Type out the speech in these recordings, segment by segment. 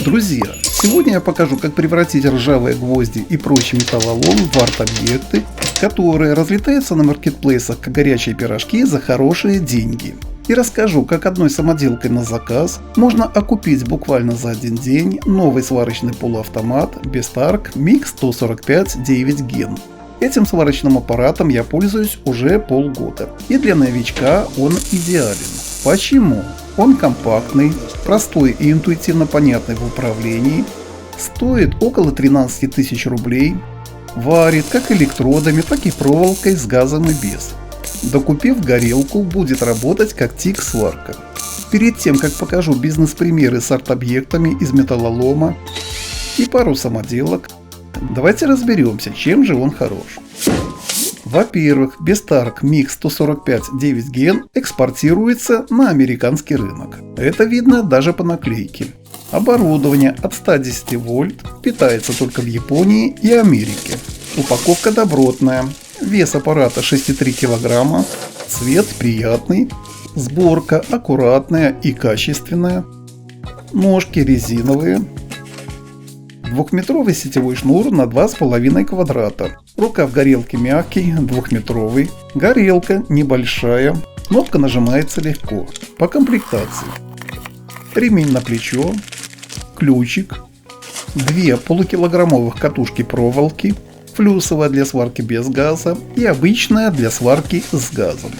Друзья, сегодня я покажу, как превратить ржавые гвозди и прочий металлолом в арт-объекты, которые разлетаются на маркетплейсах как горячие пирожки за хорошие деньги. И расскажу, как одной самоделкой на заказ можно окупить буквально за один день новый сварочный полуавтомат Bestark MIG 145 9 Gen. Этим сварочным аппаратом я пользуюсь уже полгода, и для новичка он идеален. Почему? Он компактный, простой и интуитивно понятный в управлении, стоит около 13 тысяч рублей, варит как электродами, так и проволокой с газом и без. Докупив горелку, будет работать как тик-сварка. Перед тем, как покажу бизнес-примеры с арт-объектами из металлолома и пару самоделок, давайте разберемся, чем же он хорош. Во-первых, Bestark MIG 145 9 Gen экспортируется на американский рынок. Это видно даже по наклейке. Оборудование от 110 вольт питается только в Японии и Америке. Упаковка добротная. Вес аппарата 6,3 кг. Цвет приятный. Сборка аккуратная и качественная. Ножки резиновые. Двухметровый сетевой шнур на 2,5 квадрата. Рукав горелки мягкий, 2-метровый. Горелка небольшая. Кнопка нажимается легко. По комплектации: ремень на плечо, ключик, 2 полукилограммовых катушки проволоки, флюсовая для сварки без газа и обычная для сварки с газом.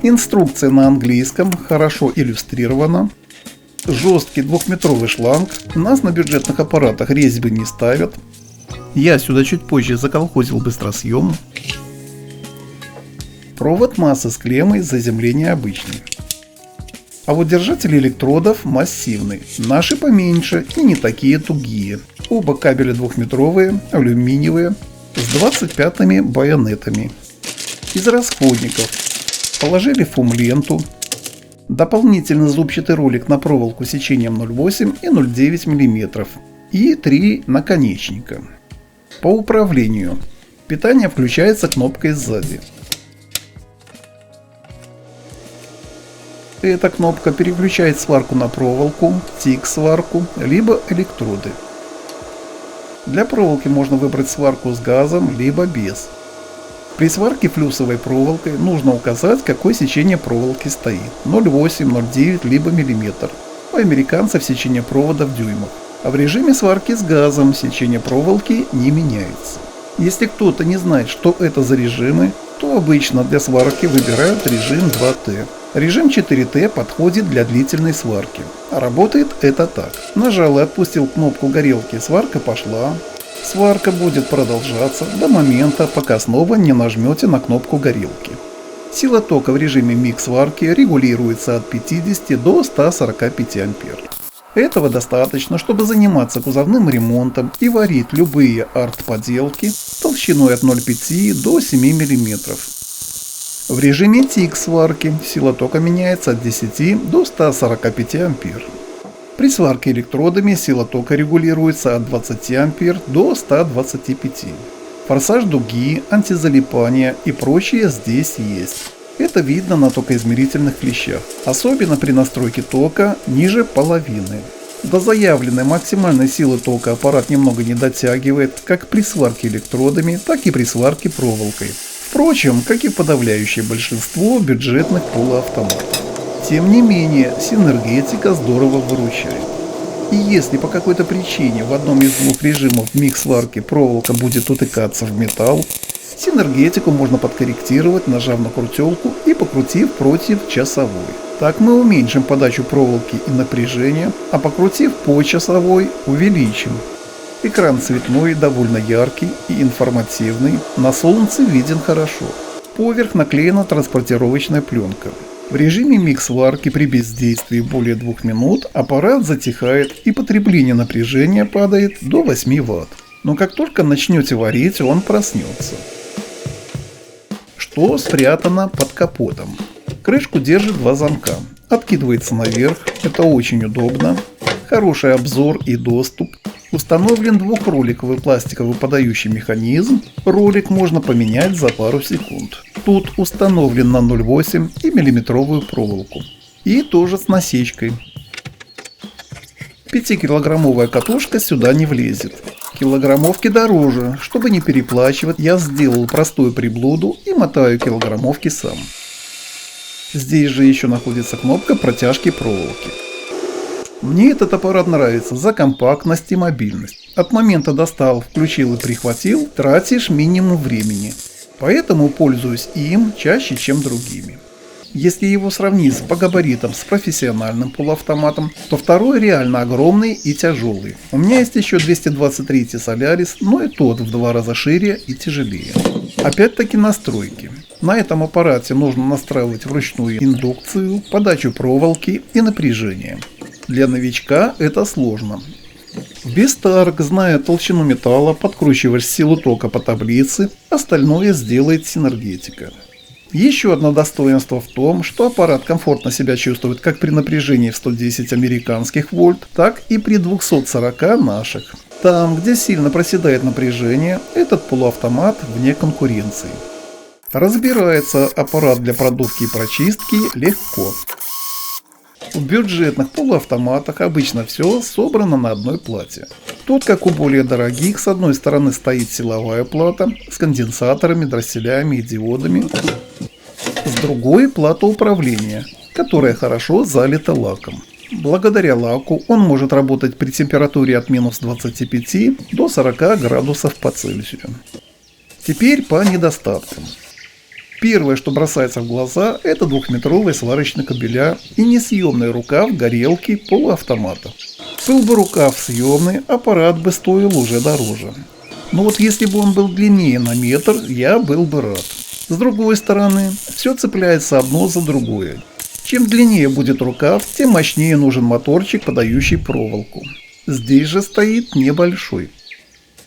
Инструкция на английском, хорошо иллюстрирована. Жесткий 2-метровый шланг. Нас на бюджетных аппаратах резьбы не ставят. Я сюда чуть позже заколхозил быстросъем. Провод массы с клеммой, заземление обычный. А вот держатели электродов массивный. Наши поменьше и не такие тугие. Оба кабеля 2-метровые, алюминиевые, с 25-ми байонетами. Из расходников положили фум-ленту. Дополнительно зубчатый ролик на проволоку сечением 0,8 и 0,9 мм и 3 наконечника. По управлению. Питание включается кнопкой сзади. Эта кнопка переключает сварку на проволоку, тик-сварку, либо электроды. Для проволоки можно выбрать сварку с газом, либо без. При сварке флюсовой проволокой нужно указать, какое сечение проволоки стоит: 0,8, 0,9 либо миллиметр. У американцев сечение провода в дюймах. А в режиме сварки с газом сечение проволоки не меняется. Если кто-то не знает, что это за режимы, то обычно для сварки выбирают режим 2Т. Режим 4Т подходит для длительной сварки. А работает это так: нажал и отпустил кнопку горелки, сварка пошла. Сварка будет продолжаться до момента, пока снова не нажмете на кнопку горелки. Сила тока в режиме MIG сварки регулируется от 50 до 145 ампер. Этого достаточно, чтобы заниматься кузовным ремонтом и варить любые арт-поделки толщиной от 0,5 до 7 мм. В режиме тик сварки сила тока меняется от 10 до 145 ампер. При сварке электродами сила тока регулируется от 20 ампер до 125. Форсаж дуги, антизалипание и прочее здесь есть. Это видно на токоизмерительных клещах, особенно при настройке тока ниже половины. До заявленной максимальной силы тока аппарат немного не дотягивает, как при сварке электродами, так и при сварке проволокой. Впрочем, как и подавляющее большинство бюджетных полуавтоматов. Тем не менее, синергетика здорово выручает. И если по какой-то причине в одном из двух режимов MIG сварки проволока будет утыкаться в металл, синергетику можно подкорректировать, нажав на крутелку и покрутив против часовой. Так мы уменьшим подачу проволоки и напряжение, а покрутив по часовой увеличим. Экран цветной, довольно яркий и информативный, на солнце виден хорошо. Поверх наклеена транспортировочная пленка. В режиме MIG сварки при бездействии более 2 минут аппарат затихает и потребление напряжения падает до 8 Вт. Но как только начнете варить, он проснется. Что спрятано под капотом? Крышку держит 2 замка. Откидывается наверх, это очень удобно. Хороший обзор и доступ. Установлен двухроликовый пластиковый подающий механизм. Ролик можно поменять за пару секунд. Тут установлен на 0,8 и миллиметровую проволоку. И тоже с насечкой. 5-килограммовая катушка сюда не влезет. Килограммовки дороже. Чтобы не переплачивать, я сделал простую приблуду и мотаю килограммовки сам. Здесь же еще находится кнопка протяжки проволоки. Мне этот аппарат нравится за компактность и мобильность. От момента достал, включил и прихватил, тратишь минимум времени. Поэтому пользуюсь им чаще, чем другими. Если его сравнить по габаритам с профессиональным полуавтоматом, то второй реально огромный и тяжелый. У меня есть еще 223 Solaris, но и тот в 2 раза шире и тяжелее. Опять-таки настройки. На этом аппарате нужно настраивать вручную индукцию, подачу проволоки и напряжение. Для новичка это сложно. Без Stark, зная толщину металла, подкручиваешь силу тока по таблице, остальное сделает синергетика. Еще одно достоинство в том, что аппарат комфортно себя чувствует как при напряжении в 110 американских вольт, так и при 240 наших. Там, где сильно проседает напряжение, этот полуавтомат вне конкуренции. Разбирается аппарат для продувки и прочистки легко. В бюджетных полуавтоматах обычно все собрано на одной плате. Тут, как у более дорогих, с одной стороны стоит силовая плата с конденсаторами, дросселями и диодами, с другой плата управления, которая хорошо залита лаком. Благодаря лаку он может работать при температуре от минус 25 до 40 градусов по Цельсию. Теперь по недостаткам. Первое, что бросается в глаза, это 2-метровые сварочные кабеля и несъемный рукав горелки полуавтомата. Был бы рукав съемный, аппарат бы стоил уже дороже. Но вот если бы он был длиннее на метр, я был бы рад. С другой стороны, все цепляется одно за другое. Чем длиннее будет рукав, тем мощнее нужен моторчик, подающий проволоку. Здесь же стоит небольшой.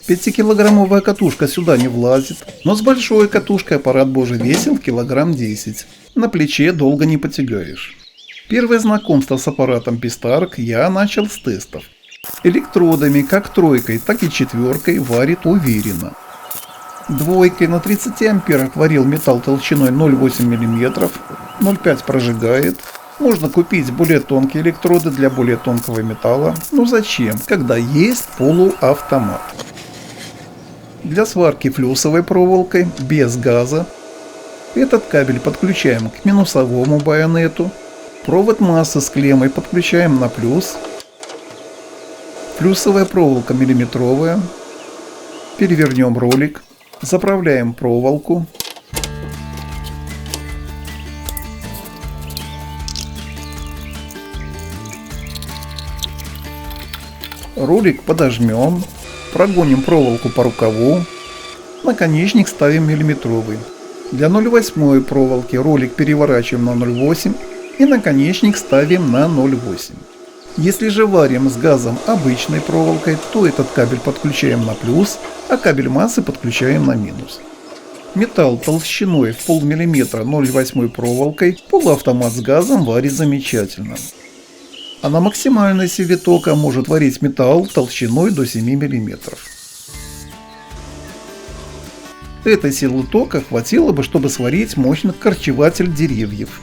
5-килограммовая катушка сюда не влазит, но с большой катушкой аппарат бы уже весил килограмм 10. На плече долго не потягаешь. Первое знакомство с аппаратом Stark я начал с тестов. Электродами как тройкой, так и четверкой варит уверенно. Двойкой на 30 амперах варил металл толщиной 0,8 мм, 0,5 прожигает. Можно купить более тонкие электроды для более тонкого металла, но зачем, когда есть полуавтомат. Для сварки флюсовой проволокой без газа этот кабель подключаем к минусовому байонету, провод массы с клеммой подключаем на плюс, флюсовая проволока миллиметровая, перевернем ролик, заправляем проволоку, ролик подожмем, прогоним проволоку по рукаву, наконечник ставим миллиметровый. Для 0,8 проволоки ролик переворачиваем на 0,8 и наконечник ставим на 0,8. Если же варим с газом обычной проволокой, то этот кабель подключаем на плюс, а кабель массы подключаем на минус. Металл толщиной в полмиллиметра 0,8 проволокой полуавтомат с газом варит замечательно. А на максимальной силе тока может варить металл толщиной до 7 мм. Этой силы тока хватило бы, чтобы сварить мощный корчеватель деревьев.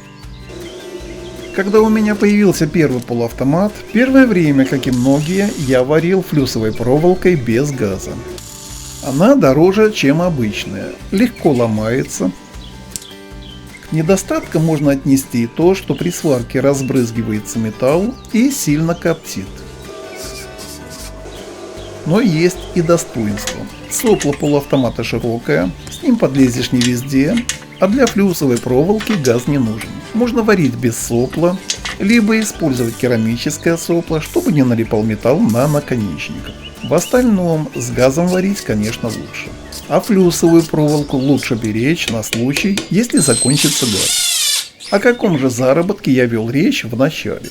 Когда у меня появился первый полуавтомат, первое время, как и многие, я варил флюсовой проволокой без газа. Она дороже, чем обычная, легко ломается. К недостаткам можно отнести то, что при сварке разбрызгивается металл и сильно коптит. Но есть и достоинство. Сопло полуавтомата широкое, с ним подлезешь не везде, а для флюсовой проволоки газ не нужен. Можно варить без сопла, либо использовать керамическое сопло, чтобы не налипал металл на наконечник. В остальном с газом варить, конечно, лучше. А флюсовую проволоку лучше беречь на случай, если закончится газ. О каком же заработке я вел речь в начале?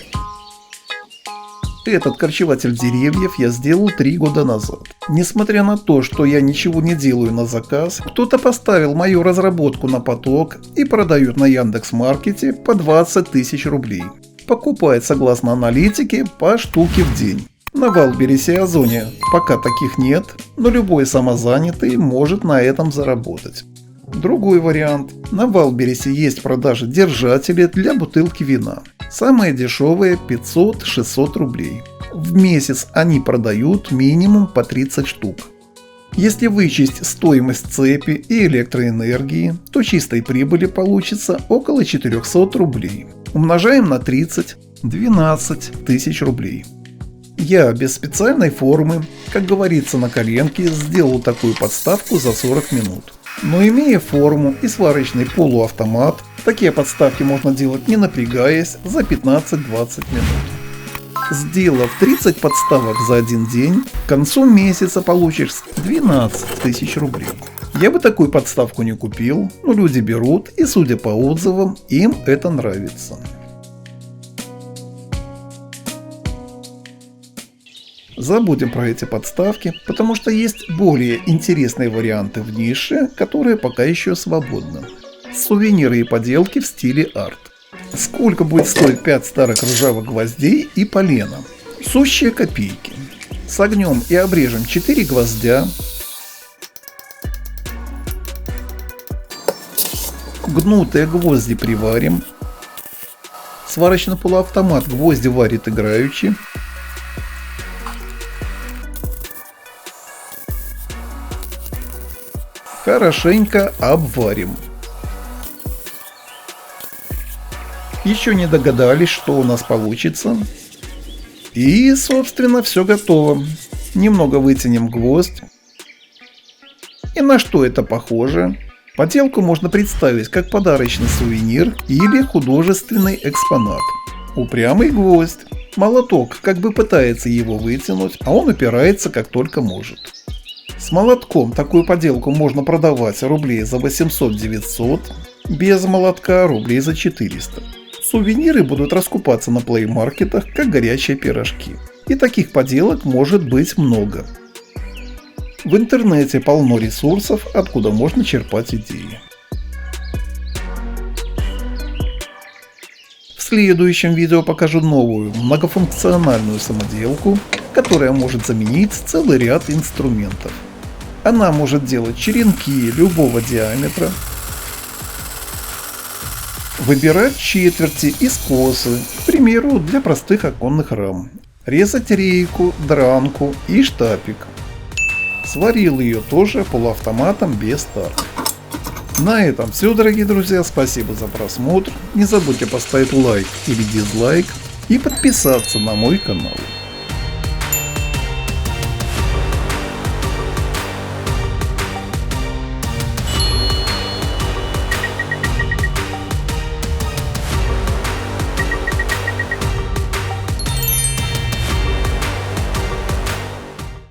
Этот корчеватель деревьев я сделал 3 года назад. Несмотря на то, что я ничего не делаю на заказ, кто-то поставил мою разработку на поток и продает на Яндекс.Маркете по 20 тысяч рублей. Покупает, согласно аналитике, по штуке в день. На Валбересе и Озоне пока таких нет, но любой самозанятый может на этом заработать. Другой вариант. На Валбересе есть продажи держателей для бутылки вина. Самые дешевые 500-600 рублей. В месяц они продают минимум по 30 штук. Если вычесть стоимость цепи и электроэнергии, то чистой прибыли получится около 400 рублей. Умножаем на 30 – 12 тысяч рублей. Я без специальной формы, как говорится на коленке, сделал такую подставку за 40 минут. Но имея форму и сварочный полуавтомат, такие подставки можно делать не напрягаясь за 15-20 минут. Сделав 30 подставок за один день, к концу месяца получишь 12 тысяч рублей. Я бы такую подставку не купил, но люди берут, и судя по отзывам, им это нравится. Забудем про эти подставки, потому что есть более интересные варианты в нише, которые пока еще свободны. Сувениры и поделки в стиле арт. Сколько будет стоить 5 старых ржавых гвоздей и полена? Сущие копейки. Согнем и обрежем 4 гвоздя. Гнутые гвозди приварим. Сварочный полуавтомат гвозди варит играючи. Хорошенько обварим. Еще не догадались, что у нас получится. И, собственно, все готово. Немного вытянем гвоздь. И на что это похоже? Поделку можно представить как подарочный сувенир или художественный экспонат. Упрямый гвоздь. Молоток как бы пытается его вытянуть, а он упирается как только может. С молотком такую поделку можно продавать рублей за 800-900, без молотка рублей за 400. Сувениры будут раскупаться на плеймаркетах, как горячие пирожки. И таких поделок может быть много. В интернете полно ресурсов, откуда можно черпать идеи. В следующем видео покажу новую многофункциональную самоделку, которая может заменить целый ряд инструментов. Она может делать черенки любого диаметра, выбирать четверти и скосы, к примеру, для простых оконных рам, резать рейку, дранку и штапик. Сварил ее тоже полуавтоматом без старта. На этом все, дорогие друзья, спасибо за просмотр, не забудьте поставить лайк или дизлайк и подписаться на мой канал.